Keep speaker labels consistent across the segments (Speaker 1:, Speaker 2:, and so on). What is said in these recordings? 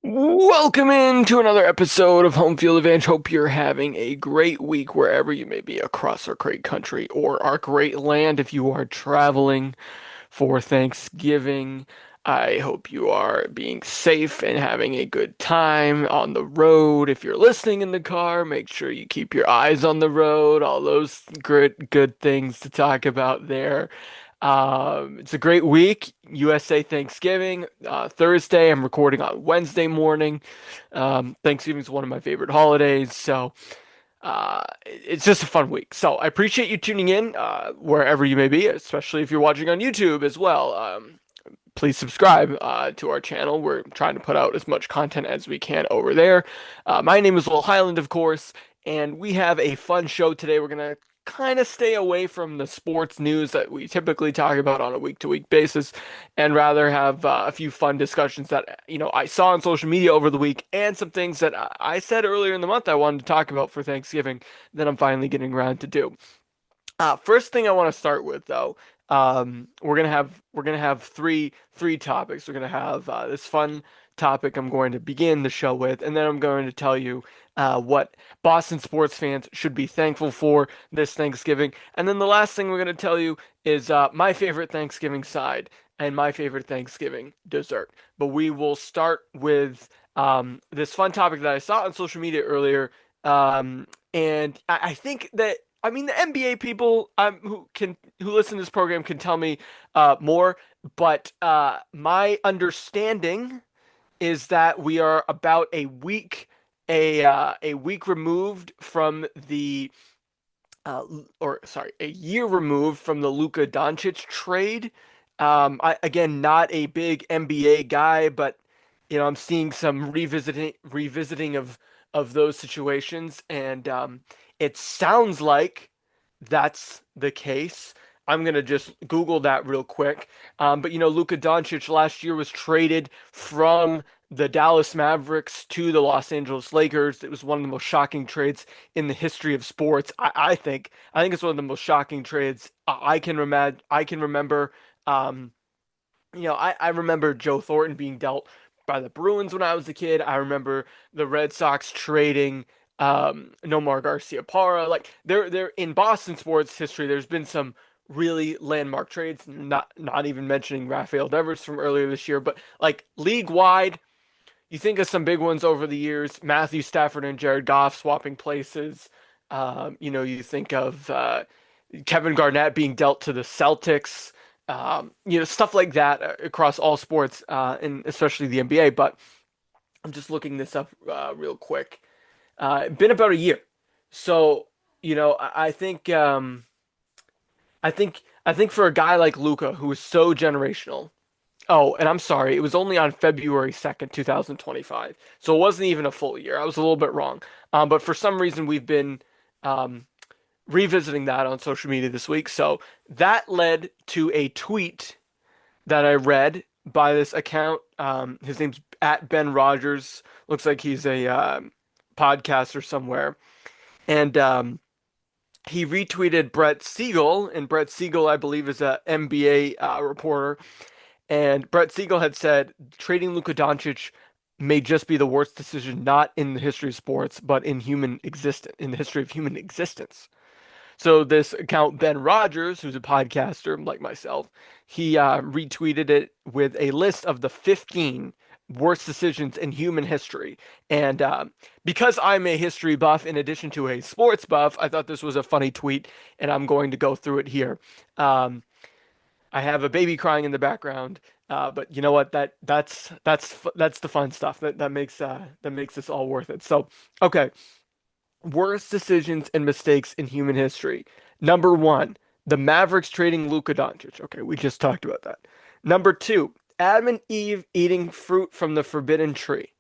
Speaker 1: Welcome into another episode of Home Field Advantage. Hope you're having a great week wherever you may be across our great country or our great land if you are traveling for Thanksgiving. I hope you are being safe and having a good time on the road. If you're listening in the car, make sure you keep your eyes on the road. All those good things to talk about there. It's a great week. USA Thanksgiving, Thursday. I'm recording on Wednesday morning. Thanksgiving is one of my favorite holidays, so it's just a fun week. So I appreciate you tuning in, wherever you may be, especially if you're watching on YouTube as well. Please subscribe to our channel. We're trying to put out as much content as we can over there. My name is Will Highland, of course, and we have a fun show today. We're gonna kind of stay away from the sports news that we typically talk about on a week-to-week basis, and rather have a few fun discussions that I saw on social media over the week, and some things that I said earlier in the month I wanted to talk about for Thanksgiving that I'm finally getting around to do. First thing I want to start with though, we're gonna have three topics. We're gonna have this fun topic I'm going to begin the show with, and then I'm going to tell you what Boston sports fans should be thankful for this Thanksgiving, and then the last thing we're gonna tell you is my favorite Thanksgiving side and my favorite Thanksgiving dessert. But we will start with this fun topic that I saw on social media earlier, and I think that. I mean, the NBA people who listen to this program can tell me more, but my understanding is that we are about a week removed from the or sorry, a year removed from the Luka Doncic trade. Again, not a big NBA guy, but I'm seeing some revisiting of those situations, and it sounds like that's the case. I'm gonna just Google that real quick. But Luka Doncic last year was traded from the Dallas Mavericks to the Los Angeles Lakers. It was one of the most shocking trades in the history of sports. I think. I think it's one of the most shocking trades I can remember. Um, I remember Joe Thornton being dealt by the Bruins when I was a kid. I remember the Red Sox trading Nomar Garciaparra. Like there in Boston sports history, there's been some really landmark trades. Not even mentioning Rafael Devers from earlier this year, but like league wide, you think of some big ones over the years: Matthew Stafford and Jared Goff swapping places. You think of Kevin Garnett being dealt to the Celtics. Stuff like that across all sports, and especially the NBA. But I'm just looking this up real quick. Been about a year, so I think for a guy like Luca, who is so generational. Oh, and I'm sorry, it was only on February 2nd, 2025, so it wasn't even a full year. I was a little bit wrong. But for some reason, we've been um, revisiting that on social media this week. So that led to a tweet that I read by this account. His name's at Ben Rogers. Looks like he's a podcaster somewhere. And he retweeted Brett Siegel. And Brett Siegel, I believe, is a NBA reporter. And Brett Siegel had said trading Luka Doncic may just be the worst decision, not in the history of sports, but in the history of human existence. So this account, Ben Rogers, who's a podcaster like myself, he retweeted it with a list of the 15 worst decisions in human history. And because I'm a history buff in addition to a sports buff, I thought this was a funny tweet, and I'm going to go through it here. Um, I have a baby crying in the background, but you know what? That's the fun stuff that makes this all worth it. So, okay. Worst decisions and mistakes in human history. Number one, the Mavericks trading Luka Doncic. Okay, we just talked about that. Number two, Adam and Eve eating fruit from the forbidden tree.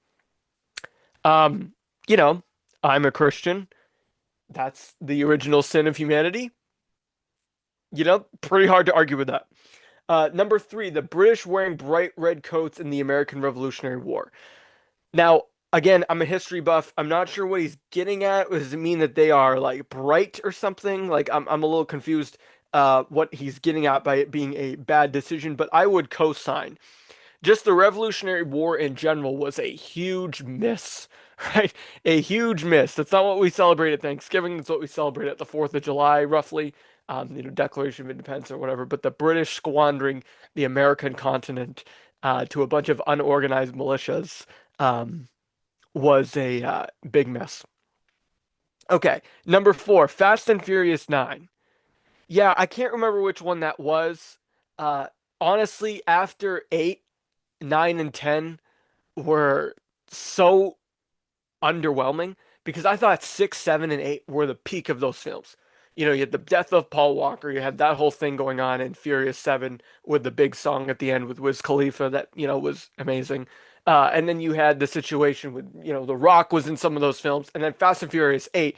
Speaker 1: Um, you know, I'm a Christian. That's the original sin of humanity. Pretty hard to argue with that. Number three, the British wearing bright red coats in the American Revolutionary War. Now, again, I'm a history buff. I'm not sure what he's getting at. Does it mean that they are like bright or something? Like I'm a little confused what he's getting at by it being a bad decision, but I would co-sign just the Revolutionary War in general was a huge miss, right? A huge miss. That's not what we celebrate at Thanksgiving. That's what we celebrate at the 4th of July, roughly. Declaration of Independence or whatever. But the British squandering the American continent to a bunch of unorganized militias um, was a big mess. Okay, number four, Fast and Furious 9. Yeah, I can't remember which one that was. Uh, Honestly, after 8, 9, and 10 were so underwhelming because I thought 6, 7, and 8 were the peak of those films. You had the death of Paul Walker, you had that whole thing going on in Furious 7 with the big song at the end with Wiz Khalifa that, was amazing. And then you had the situation with, The Rock was in some of those films. And then Fast and Furious 8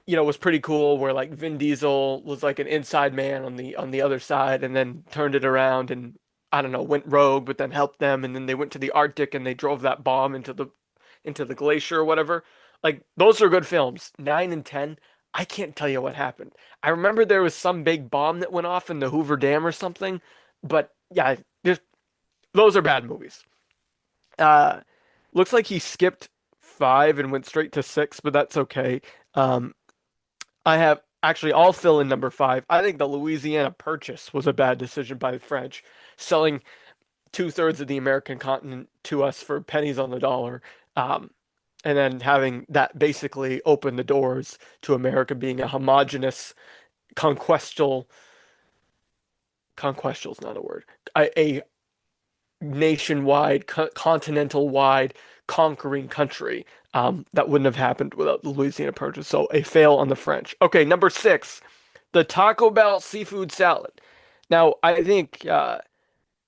Speaker 1: was pretty cool where like Vin Diesel was like an inside man on the other side and then turned it around and I don't know, went rogue but then helped them and then they went to the Arctic and they drove that bomb into the glacier or whatever. Like those are good films. 9 and 10, I can't tell you what happened. I remember there was some big bomb that went off in the Hoover Dam or something, but yeah, those are bad movies. Uh Looks like he skipped 5 and went straight to 6, but that's okay. Um I have actually, I'll fill in number 5. I think the Louisiana Purchase was a bad decision by the French, selling two-thirds of the American continent to us for pennies on the dollar, um, and then having that basically open the doors to America being a homogenous conquestial. Conquestial is not a word. A nationwide, continental-wide conquering country. That wouldn't have happened without the Louisiana Purchase. So a fail on the French. Okay, number 6, the Taco Bell seafood salad. Now, I think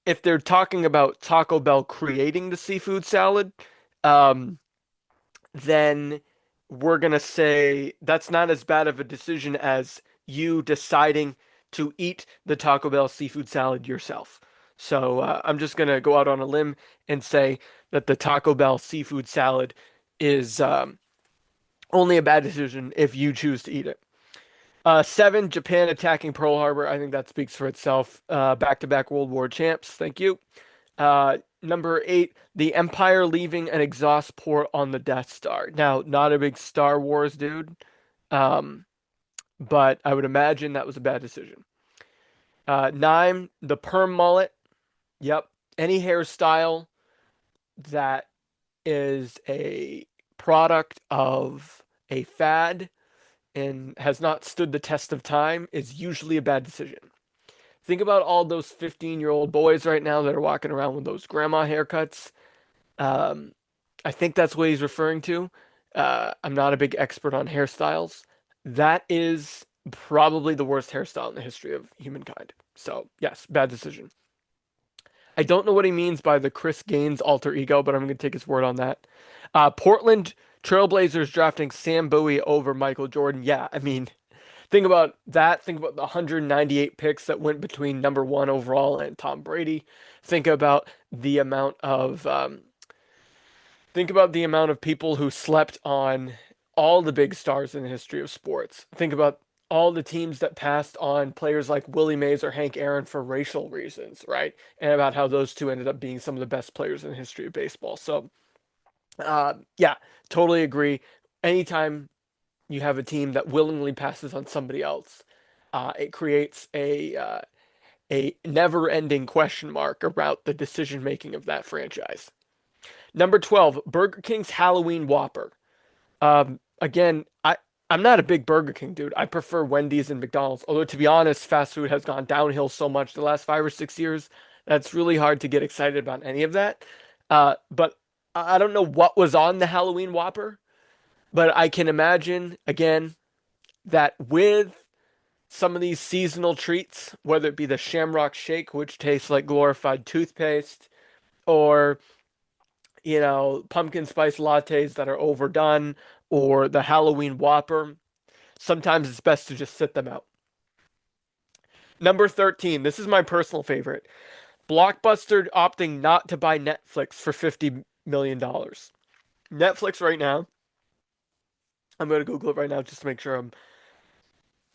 Speaker 1: if they're talking about Taco Bell creating the seafood salad, um, then we're gonna say that's not as bad of a decision as you deciding to eat the Taco Bell seafood salad yourself. So I'm just gonna go out on a limb and say that the Taco Bell seafood salad is only a bad decision if you choose to eat it. 7, Japan attacking Pearl Harbor. I think that speaks for itself. Back-to-back World War champs. Thank you. Number 8, the Empire leaving an exhaust port on the Death Star. Now, not a big Star Wars dude, um, but I would imagine that was a bad decision. 9, the perm mullet. Yep. Any hairstyle that is a product of a fad and has not stood the test of time is usually a bad decision. Think about all those 15-year-old boys right now that are walking around with those grandma haircuts. Um, I think that's what he's referring to. I'm not a big expert on hairstyles. That is probably the worst hairstyle in the history of humankind. So, yes, bad decision. I don't know what he means by the Chris Gaines alter ego, but I'm going to take his word on that. Portland Trailblazers drafting Sam Bowie over Michael Jordan. Yeah, I mean, think about that. Think about the 198 picks that went between number one overall and Tom Brady. Think about the amount of people who slept on all the big stars in the history of sports. Think about all the teams that passed on players like Willie Mays or Hank Aaron for racial reasons, right? And about how those two ended up being some of the best players in the history of baseball. So, yeah, totally agree. Anytime you have a team that willingly passes on somebody else, it creates a never-ending question mark about the decision making of that franchise. Number 12, Burger King's Halloween Whopper. Again, I'm not a big Burger King dude. I prefer Wendy's and McDonald's. Although to be honest, fast food has gone downhill so much the last 5 or 6 years that's really hard to get excited about any of that. But I don't know what was on the Halloween Whopper, but I can imagine again that with some of these seasonal treats, whether it be the Shamrock Shake, which tastes like glorified toothpaste, or pumpkin spice lattes that are overdone, or the Halloween Whopper. Sometimes it's best to just sit them out. Number 13, this is my personal favorite. Blockbuster opting not to buy Netflix for $50 million. Netflix right now, I'm going to Google it right now just to make sure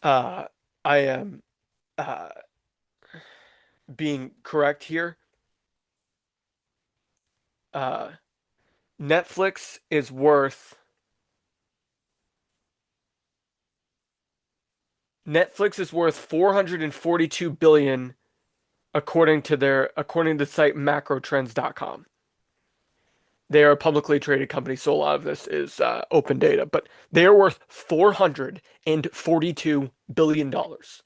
Speaker 1: uh, I am uh, being correct here. Uh, Netflix is worth Netflix is worth 442 billion according to the site macrotrends.com. They are a publicly traded company, so a lot of this is open data, but they are worth $442 billion dollars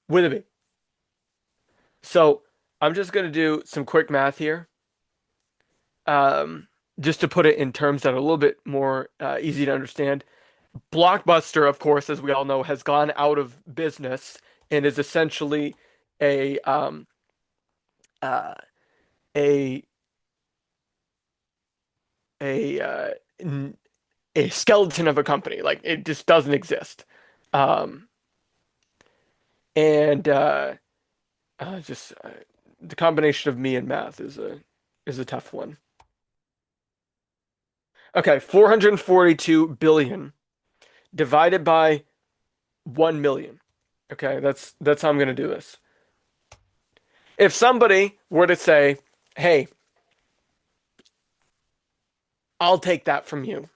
Speaker 1: with a B. So I'm just going to do some quick math here, um, just to put it in terms that are a little bit more easy to understand. Blockbuster, of course, as we all know, has gone out of business and is essentially a uh, a a uh, a skeleton of a company. Like it just doesn't exist. Um, and just the combination of me and math is a tough one. Okay, 442 billion divided by 1 million. Okay, that's how I'm gonna do this. If somebody were to say, "Hey, I'll take that from you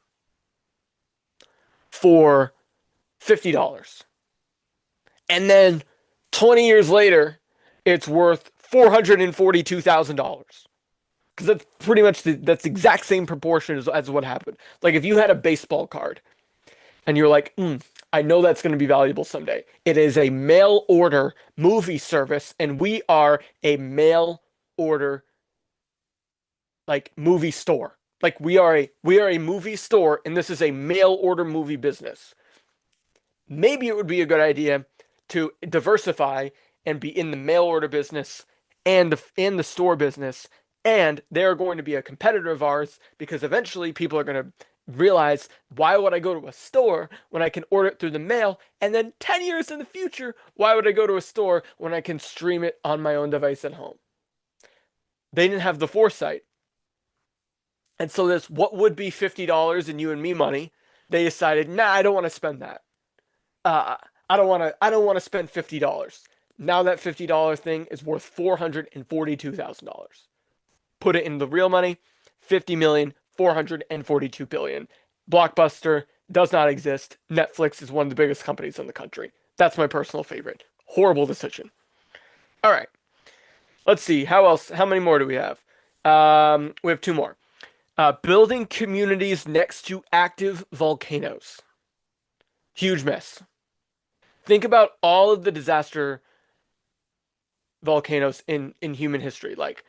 Speaker 1: for $50," and then 20 years later, it's worth $442,000. Because that's pretty much that's the exact same proportion as what happened. Like if you had a baseball card and you're like, I know that's going to be valuable someday. It is a mail order movie service, and we are a mail order like movie store. Like we are a movie store, and this is a mail order movie business. Maybe it would be a good idea to diversify and be in the mail order business and the store business, and they're going to be a competitor of ours because eventually people are going to realize, why would I go to a store when I can order it through the mail? And then 10 years in the future, why would I go to a store when I can stream it on my own device at home? They didn't have the foresight. And so this what would be $50 in you and me money, they decided, nah, I don't want to spend that. uh, I don't want to spend $50. Now that $50 thing is worth $442,000. Put it in the real money, 50 million, 442 billion. Blockbuster does not exist. Netflix is one of the biggest companies in the country. That's my personal favorite. Horrible decision. All right. Let's see. How else? How many more do we have? We have two more. Building communities next to active volcanoes. Huge mess. Think about all of the disaster volcanoes in human history, like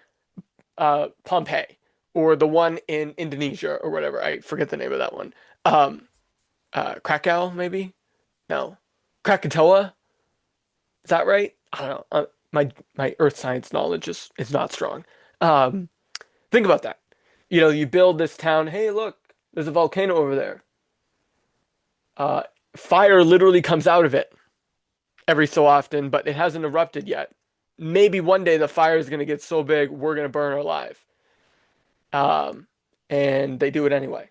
Speaker 1: Pompeii or the one in Indonesia or whatever. I forget the name of that one. Um, Krakow, maybe? No, Krakatoa. Is that right? I don't know. My earth science knowledge is not strong. Um, think about that. You build this town. Hey, look, there's a volcano over there. Uh, Fire literally comes out of it every so often, but it hasn't erupted yet. Maybe one day the fire is going to get so big we're going to burn alive. Um, and they do it anyway.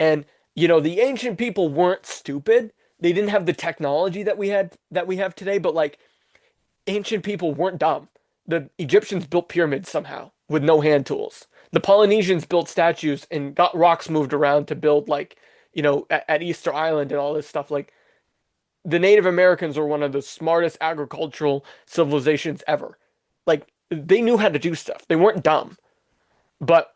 Speaker 1: And the ancient people weren't stupid. They didn't have the technology that we have today, but like ancient people weren't dumb. The Egyptians built pyramids somehow with no hand tools. The Polynesians built statues and got rocks moved around to build like, at Easter Island and all this stuff. Like the Native Americans were one of the smartest agricultural civilizations ever. Like they knew how to do stuff. They weren't dumb. But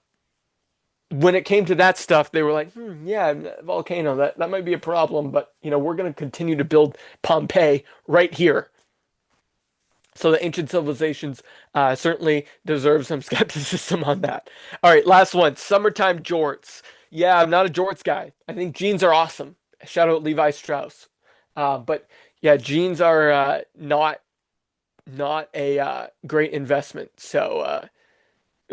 Speaker 1: when it came to that stuff, they were like, yeah, volcano, that might be a problem, but we're going to continue to build Pompeii right here. So the ancient civilizations certainly deserve some skepticism on that. All right, last one, summertime jorts. Yeah, I'm not a jorts guy. I think jeans are awesome. Shout out Levi Strauss. But yeah, jeans are not a great investment. So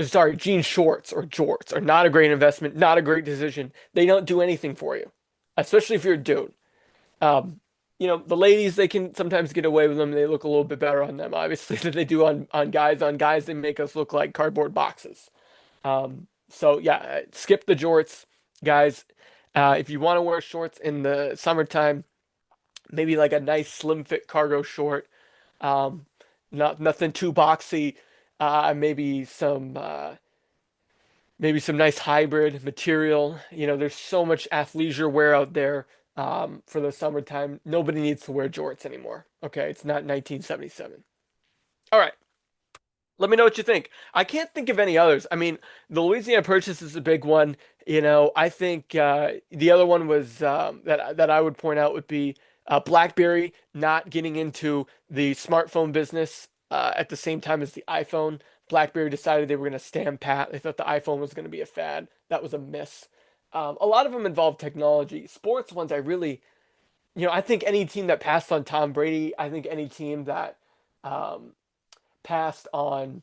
Speaker 1: sorry, jean shorts or jorts are not a great investment, not a great decision. They don't do anything for you, especially if you're a dude. Um, the ladies, they can sometimes get away with them. They look a little bit better on them, obviously, than they do on guys. On guys, they make us look like cardboard boxes. So yeah, skip the jorts, guys. If you want to wear shorts in the summertime, maybe like a nice slim fit cargo short. Um, Not nothing too boxy. Maybe some. maybe some nice hybrid material. There's so much athleisure wear out there for the summertime. Nobody needs to wear jorts anymore. Okay, it's not 1977. All right. Let me know what you think. I can't think of any others. I mean, the Louisiana Purchase is a big one. I think the other one was that I would point out would be BlackBerry not getting into the smartphone business at the same time as the iPhone. BlackBerry decided they were going to stand pat. They thought the iPhone was going to be a fad. That was a miss. A lot of them involve technology. Sports ones, I think any team that passed on Tom Brady, I think any team that um, passed on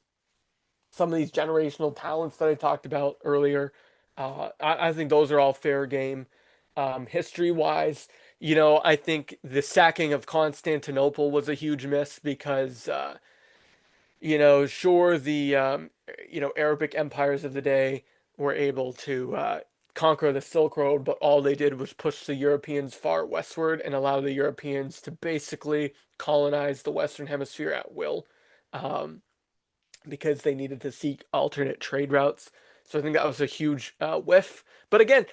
Speaker 1: some of these generational talents that I talked about earlier. I think those are all fair game. History wise, I think the sacking of Constantinople was a huge miss because, sure, the Arabic empires of the day were able to conquer the Silk Road, but all they did was push the Europeans far westward and allow the Europeans to basically colonize the Western Hemisphere at will. Um, because they needed to seek alternate trade routes. So I think that was a huge whiff. But again,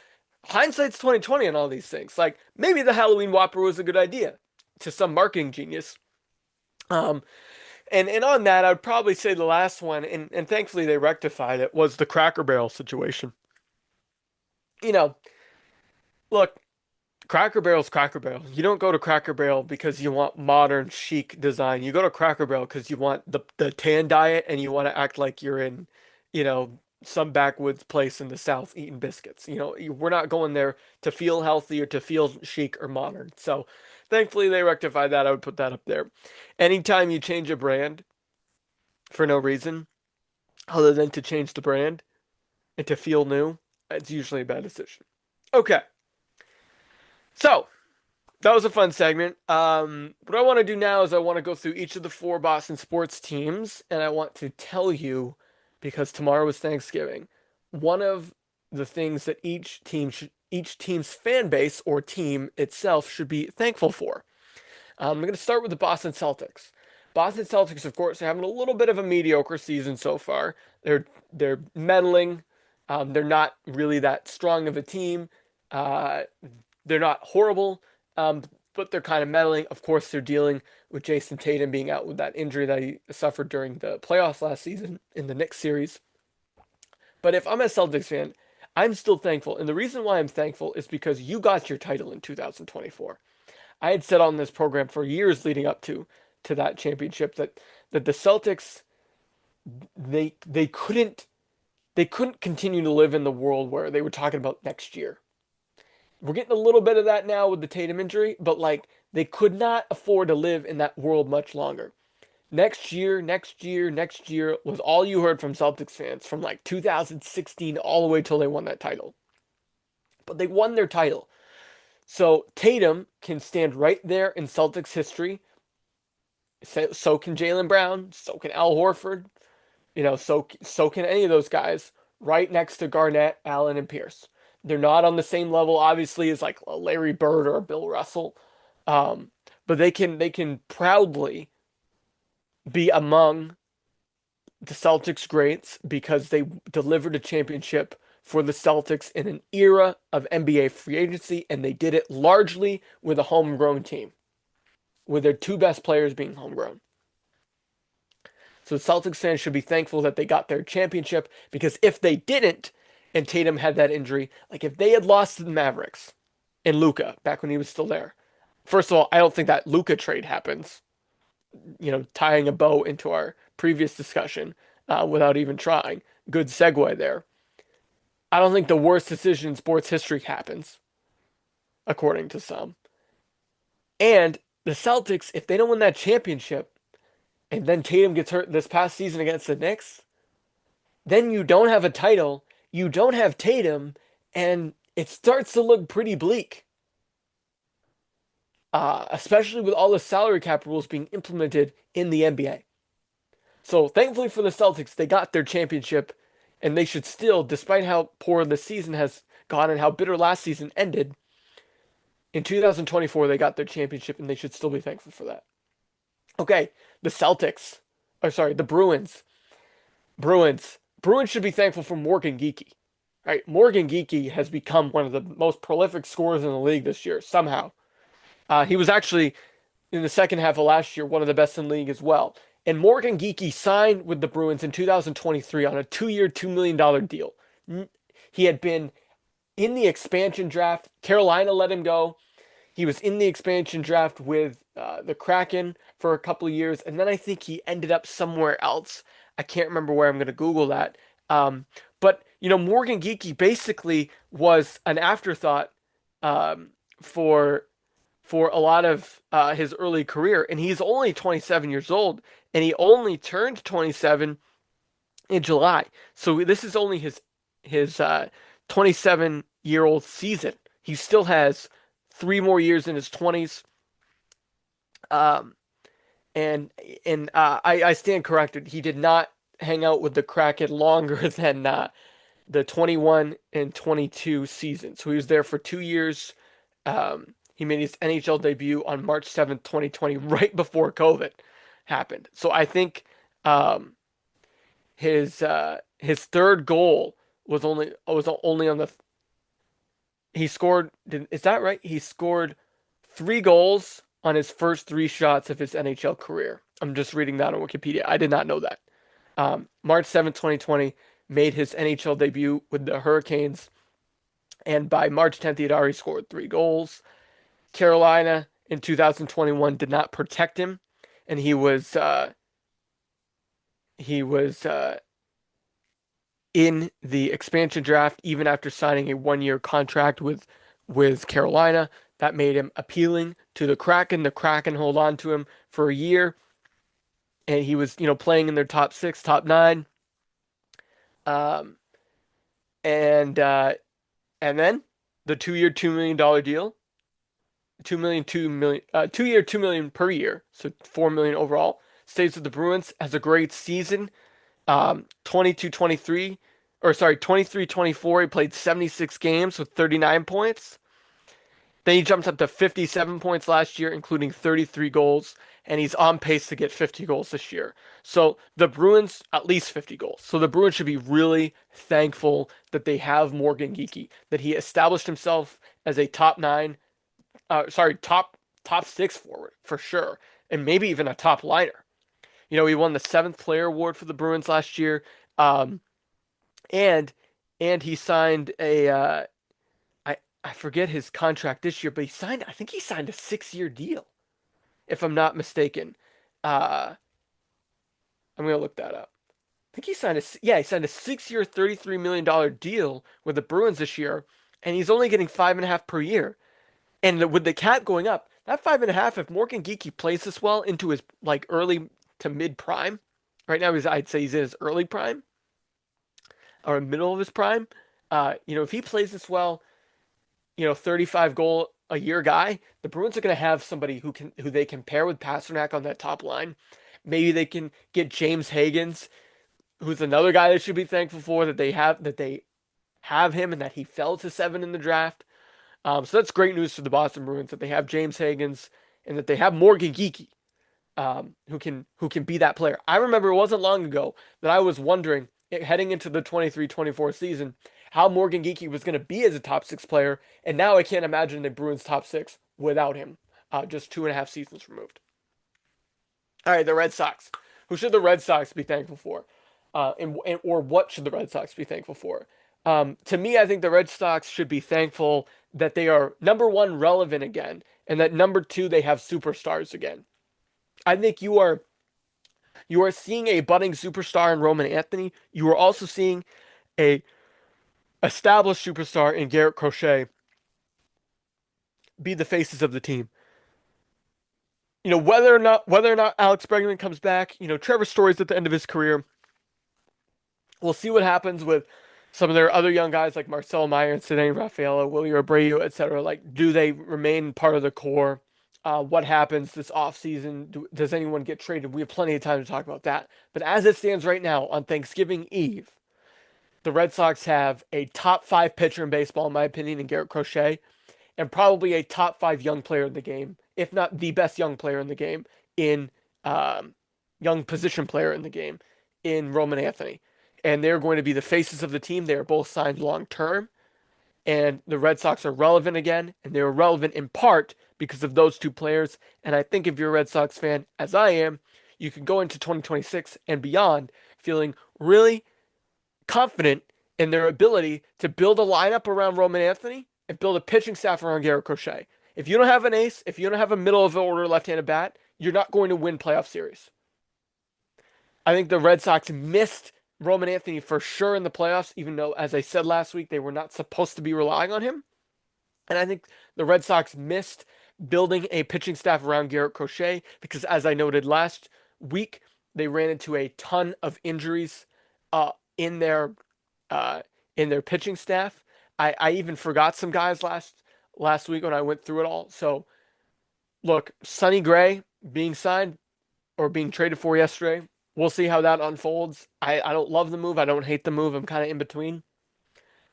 Speaker 1: hindsight's 2020 on all these things. Like maybe the Halloween Whopper was a good idea to some marketing genius. Um, and on that, I would probably say the last one, and thankfully they rectified it, was the Cracker Barrel situation. You know, look, Cracker Barrel's Cracker Barrel. You don't go to Cracker Barrel because you want modern chic design. You go to Cracker Barrel because you want the tan diet and you want to act like you're in, some backwoods place in the South eating biscuits. We're not going there to feel healthy or to feel chic or modern. So thankfully they rectified that. I would put that up there. Anytime you change a brand for no reason other than to change the brand and to feel new, it's usually a bad decision. Okay. So that was a fun segment. What I want to do now is I want to go through each of the four Boston sports teams, and I want to tell you, because tomorrow is Thanksgiving, one of the things that each team's fan base or team itself should be thankful for. I'm going to start with the Boston Celtics. Boston Celtics, of course, are having a little bit of a mediocre season so far. They're meddling. They're not really that strong of a team. Uh, they're not horrible, um, but they're kind of meddling. Of course, they're dealing with Jason Tatum being out with that injury that he suffered during the playoffs last season in the Knicks series. But if I'm a Celtics fan, I'm still thankful. And the reason why I'm thankful is because you got your title in 2024. I had said on this program for years leading up to that championship that the Celtics they couldn't continue to live in the world where they were talking about next year. We're getting a little bit of that now with the Tatum injury, but like they could not afford to live in that world much longer. Next year, next year, next year was all you heard from Celtics fans from like 2016 all the way till they won that title. But they won their title. So Tatum can stand right there in Celtics history. So can Jaylen Brown. So can Al Horford. So can any of those guys right next to Garnett, Allen, and Pierce. They're not on the same level, obviously, as like a Larry Bird or a Bill Russell, um, but they can proudly be among the Celtics greats because they delivered a championship for the Celtics in an era of NBA free agency, and they did it largely with a homegrown team, with their two best players being homegrown. So the Celtics fans should be thankful that they got their championship because if they didn't, and Tatum had that injury, like if they had lost to the Mavericks and Luka back when he was still there, first of all, I don't think that Luka trade happens. Tying a bow into our previous discussion without even trying. Good segue there. I don't think the worst decision in sports history happens, according to some. And the Celtics, if they don't win that championship, and then Tatum gets hurt this past season against the Knicks, then you don't have a title, you don't have Tatum, and it starts to look pretty bleak. Especially with all the salary cap rules being implemented in the NBA. So thankfully for the Celtics, they got their championship, and they should still, despite how poor the season has gone and how bitter last season ended, in 2024 they got their championship, and they should still be thankful for that. Okay, the Celtics, or sorry, the Bruins. Bruins. Bruins should be thankful for Morgan Geekie. Right? Morgan Geekie has become one of the most prolific scorers in the league this year, somehow. He was actually, in the second half of last year, one of the best in the league as well. And Morgan Geekie signed with the Bruins in 2023 on a 2-year, $2 million deal. He had been in the expansion draft. Carolina let him go. He was in the expansion draft with the Kraken for a couple of years, and then I think he ended up somewhere else. I can't remember where. I'm going to Google that. But Morgan Geekie basically was an afterthought um, for a lot of his early career, and he's only 27 years old, and he only turned 27 in July. So this is only his 27-year-old season. He still has 3 more years in his 20s. Um, and I stand corrected. He did not hang out with the Kraken longer than the 21 and 22 season. So he was there for 2 years. He made his NHL debut on March 7th, 2020, right before COVID happened. So I think um, his third goal was only on the he scored. Is that right? He scored 3 goals on his first 3 shots of his NHL career. I'm just reading that on Wikipedia. I did not know that. March 7th, 2020, made his NHL debut with the Hurricanes, and by March 10th, he had already scored 3 goals. Carolina in 2021 did not protect him, and he was in the expansion draft even after signing a 1-year contract with Carolina. That made him appealing to the Kraken. The Kraken hold on to him for a year, and he was playing in their top six, top nine, um, and then the 2-year, $2 million deal, 2 million, 2 million, 2 year, 2 million per year, so 4 million overall. Stays with the Bruins, has a great season. 22-23, or sorry, 23-24. He played 76 games with 39 points. Then he jumped up to 57 points last year, including 33 goals, and he's on pace to get 50 goals this year. So the Bruins, at least 50 goals. So the Bruins should be really thankful that they have Morgan Geekie, that he established himself as a top six forward for sure, and maybe even a top liner. He won the seventh player award for the Bruins last year, um, and he signed I forget his contract this year, but I think he signed a 6-year deal, if I'm not mistaken. Uh, I'm gonna look that up. I think he signed a 6-year, $33 million deal with the Bruins this year, and he's only getting 5.5 per year. And with the cap going up, that 5.5, if Morgan Geekie plays this well into his like early to mid prime, right now I'd say he's in his early prime or middle of his prime. If he plays this well, 35 goal a year guy, the Bruins are going to have somebody who they can pair with Pastrnak on that top line. Maybe they can get James Higgins, who's another guy that should be thankful for that they have him and that he fell to 7 in the draft. So that's great news for the Boston Bruins that they have James Higgins and that they have Morgan Geekie, who can be that player. I remember it wasn't long ago that I was wondering, heading into the 23-24 season, how Morgan Geekie was going to be as a top 6 player, and now I can't imagine the Bruins top 6 without him, just 2.5 seasons removed. All right, the Red Sox. Who should the Red Sox be thankful for? Or what should the Red Sox be thankful for? To me, I think the Red Sox should be thankful that they are number one relevant again, and that number two they have superstars again. I think you are seeing a budding superstar in Roman Anthony. You are also seeing a established superstar in Garrett Crochet be the faces of the team. Whether or not Alex Bregman comes back, Trevor Story's at the end of his career. We'll see what happens with some of their other young guys like Marcelo Meyer and Ceddanne Rafaela, Willie Abreu, etc. Like, do they remain part of the core? What happens this offseason? Does anyone get traded? We have plenty of time to talk about that. But as it stands right now on Thanksgiving Eve, the Red Sox have a top 5 pitcher in baseball, in my opinion, in Garrett Crochet, and probably a top 5 young player in the game, if not the best young player in the game, in young position player in the game, in Roman Anthony. and they're going to be the faces of the team. They are both signed long term, and the Red Sox are relevant again, and they were relevant in part because of those two players. And I think if you're a Red Sox fan, as I am, you can go into 2026 and beyond feeling really confident in their ability to build a lineup around Roman Anthony and build a pitching staff around Garrett Crochet. If you don't have an ace, if you don't have a middle of the order left-handed bat, you're not going to win playoff series. I think the Red Sox missed Roman Anthony for sure in the playoffs, even though, as I said last week, they were not supposed to be relying on him. And I think the Red Sox missed building a pitching staff around Garrett Crochet because, as I noted last week, they ran into a ton of injuries uh, in their uh, in their pitching staff. I even forgot some guys last week when I went through it all. So look, Sonny Gray being signed or being traded for yesterday. We'll see how that unfolds. I don't love the move. I don't hate the move. I'm kind of in between.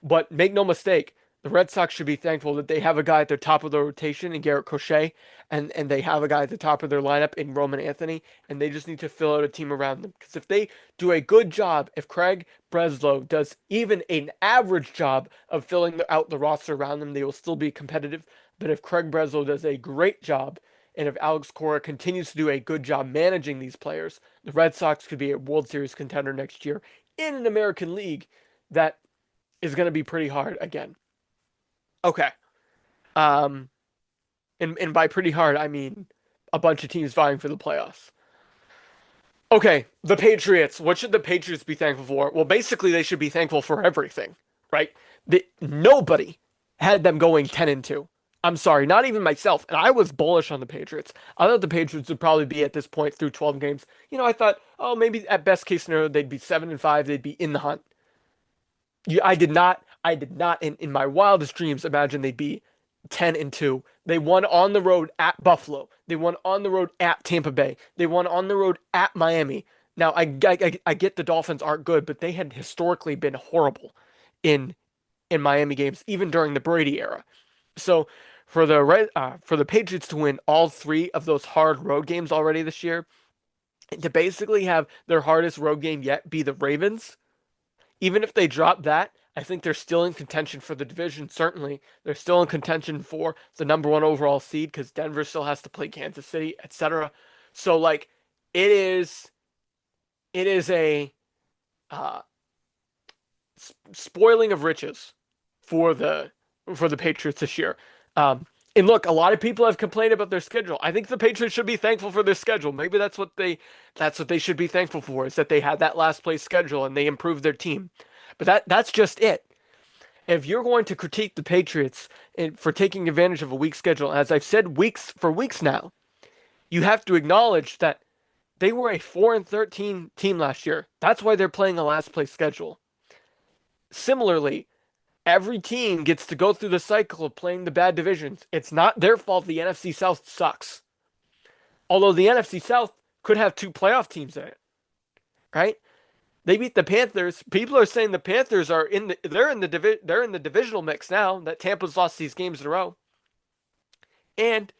Speaker 1: But make no mistake, the Red Sox should be thankful that they have a guy at the top of the rotation in Garrett Crochet, and they have a guy at the top of their lineup in Roman Anthony, and they just need to fill out a team around them. Because if they do a good job, if Craig Breslow does even an average job of filling out the roster around them, they will still be competitive. But if Craig Breslow does a great job, and if Alex Cora continues to do a good job managing these players, the Red Sox could be a World Series contender next year in an American League that is going to be pretty hard again. Okay. Um, and by pretty hard, I mean a bunch of teams vying for the playoffs. Okay, the Patriots. What should the Patriots be thankful for? Well, basically, they should be thankful for everything, right? Nobody had them going 10-2. I'm sorry, not even myself. And I was bullish on the Patriots. I thought the Patriots would probably be at this point through 12 games. I thought, oh, maybe at best case scenario, they'd be 7-5. They'd be in the hunt. I did not in my wildest dreams imagine they'd be 10-2. They won on the road at Buffalo. They won on the road at Tampa Bay. They won on the road at Miami. Now I get the Dolphins aren't good, but they had historically been horrible in Miami games, even during the Brady era. So for the Patriots to win all three of those hard road games already this year, and to basically have their hardest road game yet be the Ravens, even if they drop that, I think they're still in contention for the division. Certainly, they're still in contention for the number one overall seed because Denver still has to play Kansas City, etc. So, like, it is, it is a uh, spoiling of riches for the Patriots this year. And look, a lot of people have complained about their schedule. I think the Patriots should be thankful for their schedule. Maybe that's what they should be thankful for is that they had that last place schedule and they improved their team. But that's just it. If you're going to critique the Patriots for taking advantage of a weak schedule, as I've said weeks now, you have to acknowledge that they were a 4-13 team last year. That's why they're playing a last place schedule. Similarly, every team gets to go through the cycle of playing the bad divisions. It's not their fault the NFC South sucks. Although the NFC South could have two playoff teams in it, right? They beat the Panthers. People are saying the Panthers are they're in the divisional mix now that Tampa's lost these games in a row. And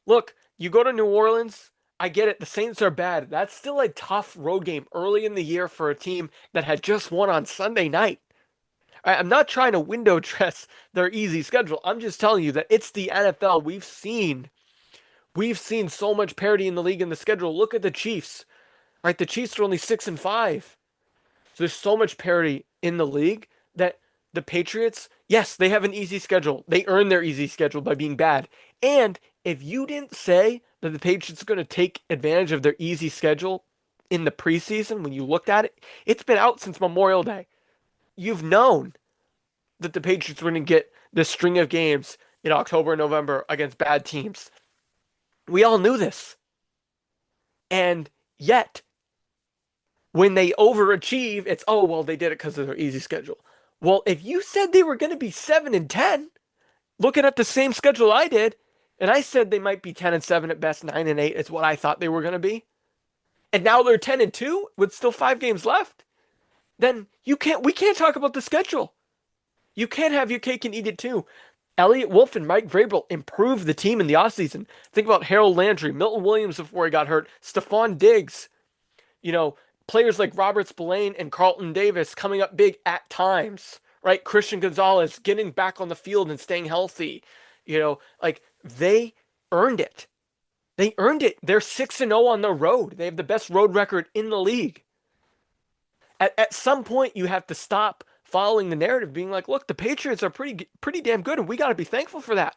Speaker 1: look, you go to New Orleans, I get it, the Saints are bad. That's still a tough road game early in the year for a team that had just won on Sunday night. I'm not trying to window dress their easy schedule. I'm just telling you that it's the NFL. We've seen so much parity in the league in the schedule. Look at the Chiefs. Right? The Chiefs are only 6-5. So there's so much parity in the league that the Patriots, yes, they have an easy schedule. They earn their easy schedule by being bad. And if you didn't say that the Patriots are going to take advantage of their easy schedule in the preseason, when you looked at it, it's been out since Memorial Day. You've known that the Patriots were going to get this string of games in October and November against bad teams. We all knew this. And yet, when they overachieve, it's, oh, well, they did it because of their easy schedule. Well, if you said they were going to be 7-10, looking at the same schedule I did, and I said they might be 10-7 at best, 9-8 is what I thought they were going to be, and now they're 10-2 with still 5 games left, then we can't talk about the schedule. You can't have your cake and eat it too. Elliott Wolf and Mike Vrabel improved the team in the offseason. Think about Harold Landry, Milton Williams before he got hurt, Stephon Diggs, players like Robert Spillane and Carlton Davis coming up big at times, right? Christian Gonzalez getting back on the field and staying healthy. Like they earned it. They earned it. They're 6-0 on the road. They have the best road record in the league. At some point, you have to stop following the narrative, being like, look, the Patriots are pretty damn good, and we got to be thankful for that.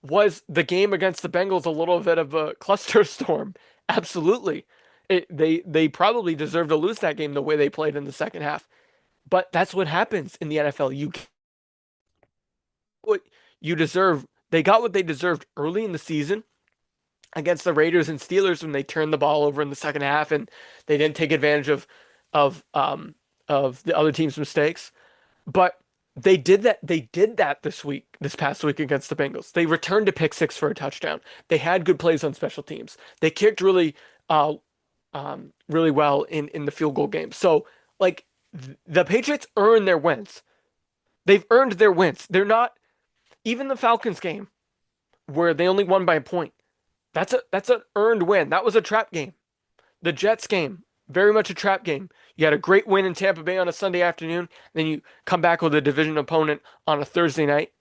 Speaker 1: Was the game against the Bengals a little bit of a cluster storm? Absolutely. They probably deserved to lose that game the way they played in the second half. But that's what happens in the NFL. What you deserve. They got what they deserved early in the season against the Raiders and Steelers when they turned the ball over in the second half and they didn't take advantage of the other team's mistakes. But they did that this past week against the Bengals. They returned to pick six for a touchdown. They had good plays on special teams. They kicked uh really well in the field goal game. So like the Patriots earned their wins. They've earned their wins. They're not even the Falcons game where they only won by a point. That's an earned win. That was a trap game. The Jets game, very much a trap game. You had a great win in Tampa Bay on a Sunday afternoon, then you come back with a division opponent on a Thursday night,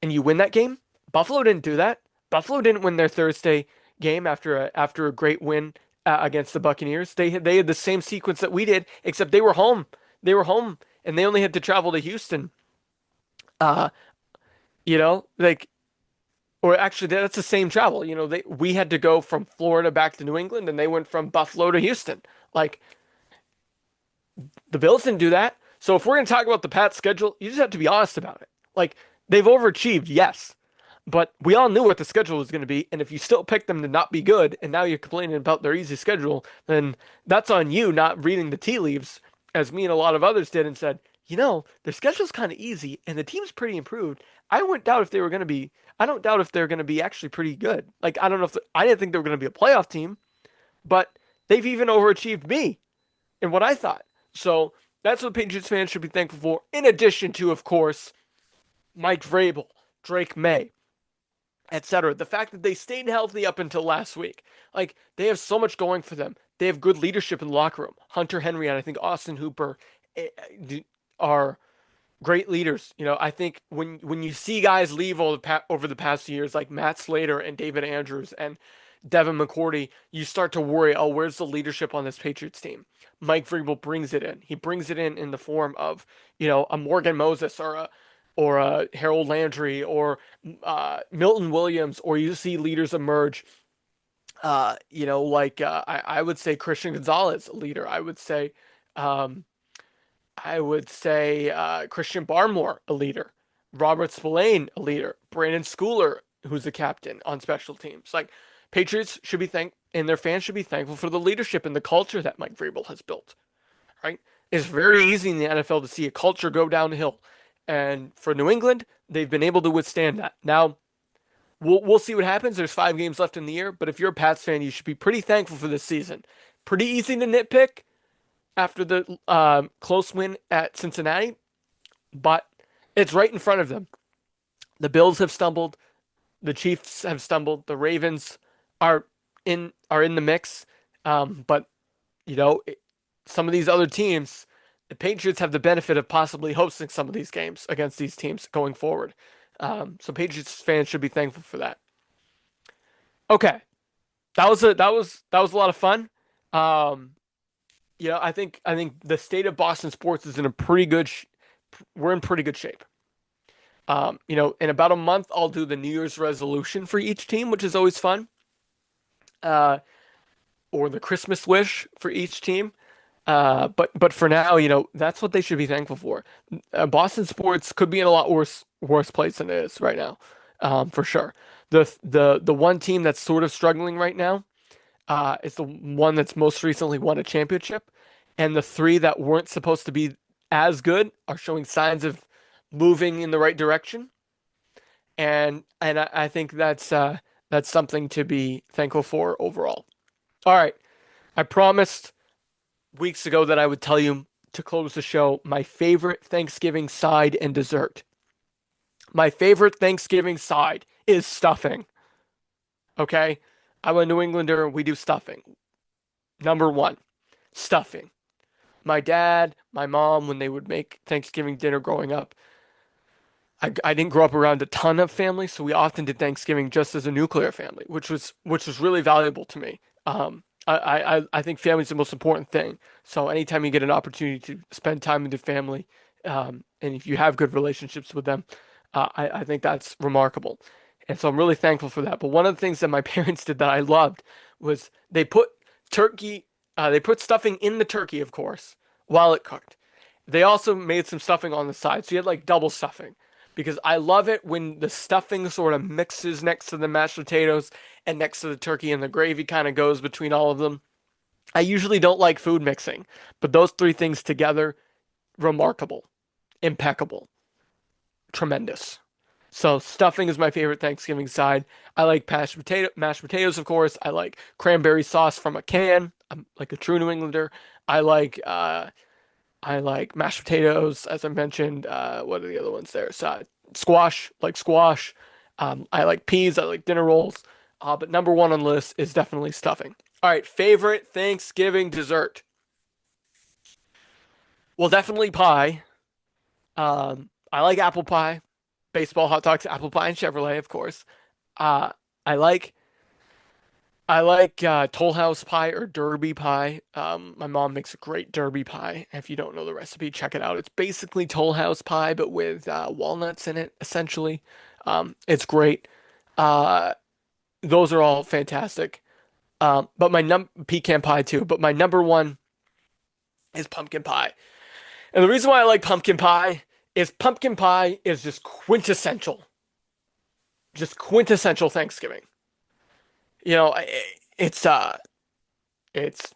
Speaker 1: and you win that game. Buffalo didn't do that. Buffalo didn't win their Thursday game after a great win against the Buccaneers. They had the same sequence that we did, except they were home. They were home, and they only had to travel to Houston. Uh, like, or actually, that's the same travel. We had to go from Florida back to New England, and they went from Buffalo to Houston. Like, the Bills didn't do that. So if we're going to talk about the Pats schedule, you just have to be honest about it. Like, they've overachieved, yes, but we all knew what the schedule was going to be. And if you still pick them to not be good, and now you're complaining about their easy schedule, then that's on you not reading the tea leaves, as me and a lot of others did, and said, their schedule's kind of easy, and the team's pretty improved. I wouldn't doubt if they were going to be. I don't doubt if they're going to be actually pretty good. Like, I don't know if I didn't think they were going to be a playoff team, but they've even overachieved me in what I thought. So that's what Patriots fans should be thankful for. In addition to, of course, Mike Vrabel, Drake May, etc. The fact that they stayed healthy up until last week. Like, they have so much going for them. They have good leadership in the locker room. Hunter Henry and I think Austin Hooper are great leaders. I think when you see guys leave over the past years, like Matt Slater and David Andrews and Devin McCourty, you start to worry, oh, where's the leadership on this Patriots team? Mike Vrabel brings it in. He brings it in the form of, a Morgan Moses or a Harold Landry or Milton Williams, or you see leaders emerge. I would say Christian Gonzalez, a leader. Um, I would say Christian Barmore, a leader. Robert Spillane, a leader. Brandon Schooler, who's the captain on special teams. Like, Patriots should be and their fans should be thankful for the leadership and the culture that Mike Vrabel has built. Right? It's very easy in the NFL to see a culture go downhill, and for New England, they've been able to withstand that. Now, we'll see what happens. There's 5 games left in the year, but if you're a Pats fan, you should be pretty thankful for this season. Pretty easy to nitpick after the close win at Cincinnati, but it's right in front of them. The Bills have stumbled, the Chiefs have stumbled, the Ravens are in the mix, but some of these other teams, the Patriots have the benefit of possibly hosting some of these games against these teams going forward. So Patriots fans should be thankful for that. Okay, that was a lot of fun. I think the state of Boston sports is in a pretty good. We're in pretty good shape. In about a month, I'll do the New Year's resolution for each team, which is always fun. Or the Christmas wish for each team. But for now, that's what they should be thankful for. Boston sports could be in a lot worse place than it is right now, for sure. The one team that's sort of struggling right now is the one that's most recently won a championship, and the 3 that weren't supposed to be as good are showing signs of moving in the right direction, and I think that's something to be thankful for overall. All right, I promised weeks ago that I would tell you to close the show my favorite Thanksgiving side and dessert. My favorite Thanksgiving side is stuffing. Okay? I'm a New Englander. We do stuffing. Number 1, stuffing. my dad, my mom, when they would make Thanksgiving dinner growing up, I didn't grow up around a ton of family, so we often did Thanksgiving just as a nuclear family, which was really valuable to me. I think family's the most important thing. So anytime you get an opportunity to spend time with your family, and if you have good relationships with them, I think that's remarkable. And so I'm really thankful for that. But one of the things that my parents did that I loved was turkey, they put stuffing in the turkey, of course, while it cooked. They also made some stuffing on the side. So you had like double stuffing because I love it when the stuffing sort of mixes next to the mashed potatoes and next to the turkey and the gravy kind of goes between all of them. I usually don't like food mixing, but those three things together, remarkable, impeccable, tremendous. So stuffing is my favorite Thanksgiving side. I like mashed potatoes, of course. I like cranberry sauce from a can. I'm like a true New Englander. I like uh, I like mashed potatoes, as I mentioned. What are the other ones there? So, squash, like squash. I like peas. I like dinner rolls. But number one on the list is definitely stuffing. All right, favorite Thanksgiving dessert. Well, definitely pie. I like apple pie, baseball, hot dogs, apple pie, and Chevrolet, of course. Uh, I like Toll House pie or Derby pie. My mom makes a great Derby pie. If you don't know the recipe, check it out. It's basically Toll House pie, but with walnuts in it, essentially. It's great. Uh, those are all fantastic. But my num pecan pie too. But my number one is pumpkin pie. And the reason why I like pumpkin pie is just quintessential Thanksgiving. You know, it's it's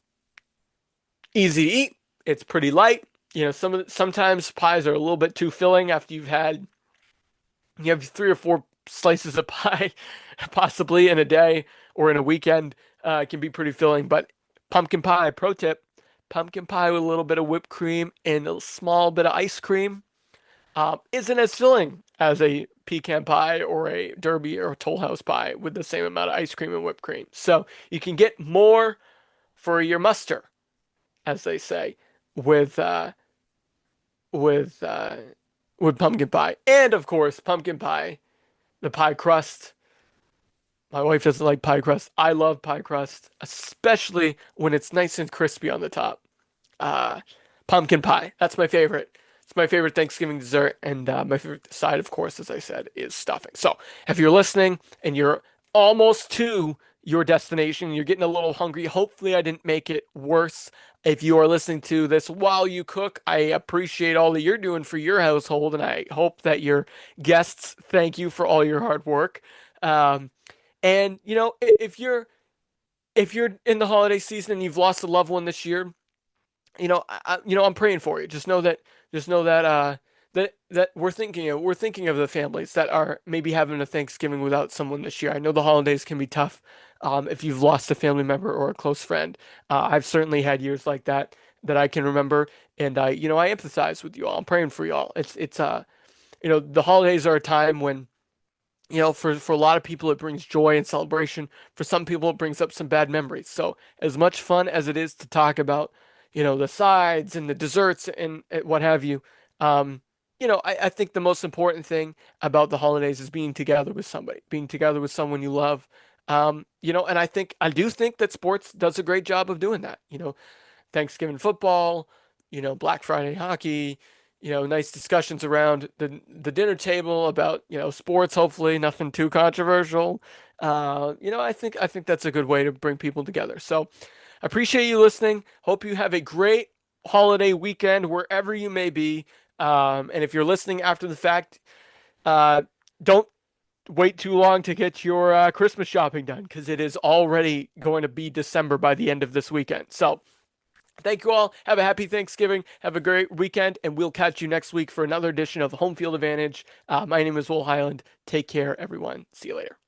Speaker 1: easy to eat. It's pretty light. You know, sometimes pies are a little bit too filling after you have three or four slices of pie, possibly in a day or in a weekend. It can be pretty filling. But pumpkin pie, pro tip, pumpkin pie with a little bit of whipped cream and a small bit of ice cream isn't as filling as a pecan pie or a Derby or a Toll House pie with the same amount of ice cream and whipped cream. So you can get more for your muster, as they say, with uh, with uh, with pumpkin pie, and of course pumpkin pie, the pie crust. My wife doesn't like pie crust. I love pie crust, especially when it's nice and crispy on the top. Uh, Pumpkin pie. That's my favorite. It's my favorite Thanksgiving dessert, and my favorite side, of course, as I said, is stuffing. So, if you're listening and you're almost to your destination, you're getting a little hungry, hopefully I didn't make it worse. If you are listening to this while you cook, I appreciate all that you're doing for your household, and I hope that your guests thank you for all your hard work. Um, and you know, if you're in the holiday season and you've lost a loved one this year, I'm praying for you. Just know that that we're thinking of the families that are maybe having a Thanksgiving without someone this year. I know the holidays can be tough, if you've lost a family member or a close friend. I've certainly had years like that I can remember, and I empathize with you all. I'm praying for you all. The holidays are a time when for a lot of people, it brings joy and celebration. For some people, it brings up some bad memories. So, as much fun as it is to talk about, the sides and the desserts and what have you, I think the most important thing about the holidays is being together with somebody, being together with someone you love. And I do think that sports does a great job of doing that. Thanksgiving football, Black Friday hockey, nice discussions around the dinner table about, sports, hopefully nothing too controversial. I think that's a good way to bring people together. So I appreciate you listening. Hope you have a great holiday weekend wherever you may be. And if you're listening after the fact, uh, don't wait too long to get your Christmas shopping done because it is already going to be December by the end of this weekend. So thank you all. Have a happy Thanksgiving. Have a great weekend, and we'll catch you next week for another edition of Home Field Advantage. My name is Will Highland. Take care, everyone. See you later.